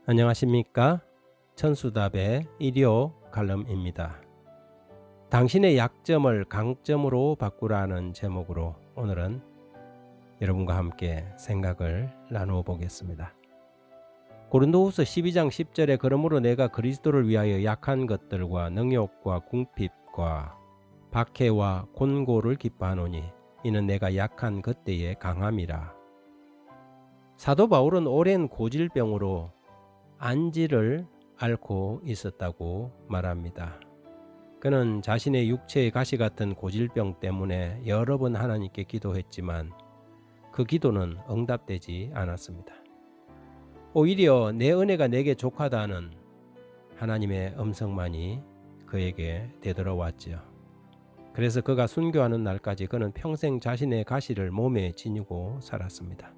안녕하십니까? 천수답의 일요 칼럼입니다. 당신의 약점을 강점으로 바꾸라는 제목으로 오늘은 여러분과 함께 생각을 나누어 보겠습니다. 고린도후서 12장 10절에 그러므로 내가 그리스도를 위하여 약한 것들과 능욕과 궁핍과 박해와 곤고를 기뻐하노니 이는 내가 약한 그때의 강함이라. 사도 바울은 오랜 고질병으로 안지를 앓고 있었다고 말합니다. 그는 자신의 육체의 가시 같은 고질병 때문에 여러 번 하나님께 기도했지만 그 기도는 응답되지 않았습니다. 오히려 내 은혜가 내게 족하다는 하나님의 음성만이 그에게 되돌아왔지요. 그래서 그가 순교하는 날까지 그는 평생 자신의 가시를 몸에 지니고 살았습니다.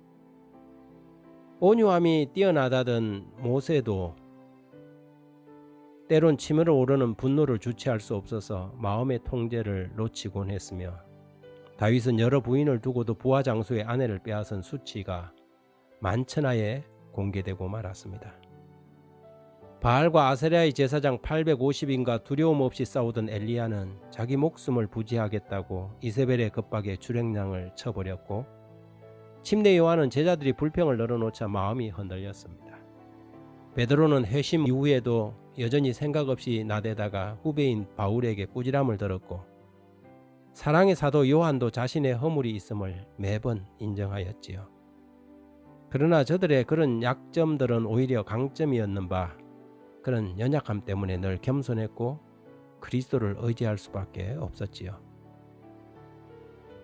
온유함이 뛰어나다던 모세도 때론 치밀어 오르는 분노를 주체할 수 없어서 마음의 통제를 놓치곤 했으며, 다윗은 여러 부인을 두고도 부하 장수의 아내를 빼앗은 수치가 만천하에 공개되고 말았습니다. 바알과 아세라의 제사장 850인가 두려움 없이 싸우던 엘리야는 자기 목숨을 부지하겠다고 이세벨의 겁박에 주랭랑을 쳐버렸고, 침례 요한은 제자들이 불평을 늘어놓자 마음이 흔들렸습니다. 베드로는 회심 이후에도 여전히 생각 없이 나대다가 후배인 바울에게 꾸지람을 들었고, 사랑의 사도 요한도 자신의 허물이 있음을 매번 인정하였지요. 그러나 저들의 그런 약점들은 오히려 강점이었는 바, 그런 연약함 때문에 늘 겸손했고 그리스도를 의지할 수밖에 없었지요.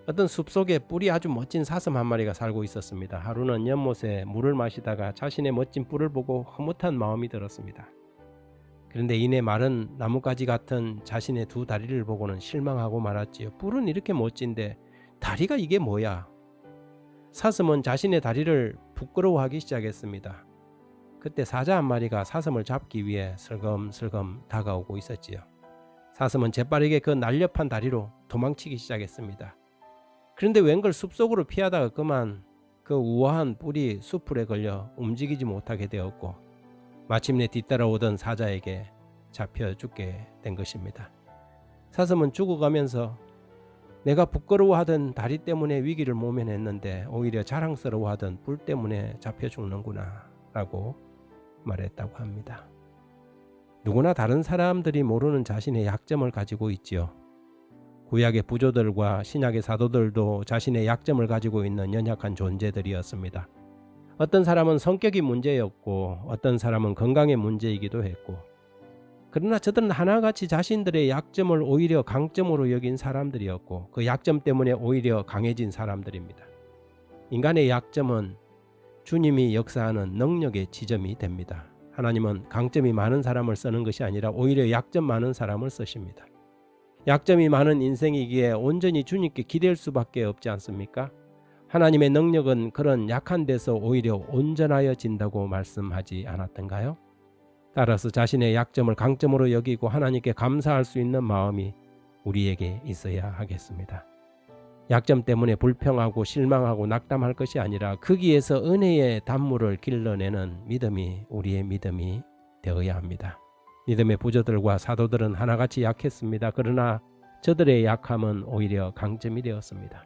어떤 숲속에 뿔이 아주 멋진 사슴 한 마리가 살고 있었습니다. 하루는 연못에 물을 마시다가 자신의 멋진 뿔을 보고 흐뭇한 마음이 들었습니다. 그런데 이내 마른 나뭇가지 같은 자신의 두 다리를 보고는 실망하고 말았지요. 뿔은 이렇게 멋진데 다리가 이게 뭐야? 사슴은 자신의 다리를 부끄러워하기 시작했습니다. 그때 사자 한 마리가 사슴을 잡기 위해 슬금슬금 다가오고 있었지요. 사슴은 재빠르게 그 날렵한 다리로 도망치기 시작했습니다. 그런데 웬걸 숲속으로 피하다가 그만 그 우아한 뿔이 숲풀에 걸려 움직이지 못하게 되었고, 마침내 뒤따라오던 사자에게 잡혀 죽게 된 것입니다. 사슴은 죽어가면서 내가 부끄러워하던 다리 때문에 위기를 모면했는데 오히려 자랑스러워하던 뿔 때문에 잡혀 죽는구나 라고 말했다고 합니다. 누구나 다른 사람들이 모르는 자신의 약점을 가지고 있지요. 구약의 부조들과 신약의 사도들도 자신의 약점을 가지고 있는 연약한 존재들이었습니다. 어떤 사람은 성격이 문제였고 어떤 사람은 건강의 문제이기도 했고, 그러나 저들은 하나같이 자신들의 약점을 오히려 강점으로 여긴 사람들이었고 그 약점 때문에 오히려 강해진 사람들입니다. 인간의 약점은 주님이 역사하는 능력의 지점이 됩니다. 하나님은 강점이 많은 사람을 쓰는 것이 아니라 오히려 약점 많은 사람을 쓰십니다. 약점이 많은 인생이기에 온전히 주님께 기댈 수밖에 없지 않습니까? 하나님의 능력은 그런 약한 데서 오히려 온전하여진다고 말씀하지 않았던가요? 따라서 자신의 약점을 강점으로 여기고 하나님께 감사할 수 있는 마음이 우리에게 있어야 하겠습니다. 약점 때문에 불평하고 실망하고 낙담할 것이 아니라 거기에서 은혜의 단물을 길러내는 믿음이 우리의 믿음이 되어야 합니다. 믿음의 부조들과 사도들은 하나같이 약했습니다. 그러나 저들의 약함은 오히려 강점이 되었습니다.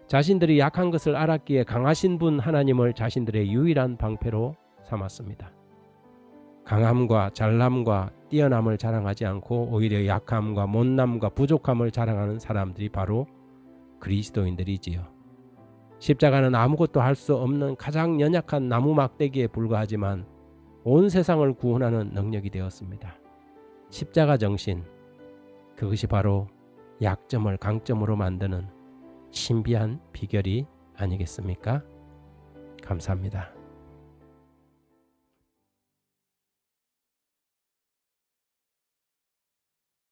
자신들이 약한 것을 알았기에 강하신 분 하나님을 자신들의 유일한 방패로 삼았습니다. 강함과 잘남과 뛰어남을 자랑하지 않고 오히려 약함과 못남과 부족함을 자랑하는 사람들이 바로 그리스도인들이지요. 십자가는 아무것도 할 수 없는 가장 연약한 나무 막대기에 불과하지만 온 세상을 구원하는 능력이 되었습니다. 십자가 정신, 그것이 바로 약점을 강점으로 만드는 신비한 비결이 아니겠습니까? 감사합니다.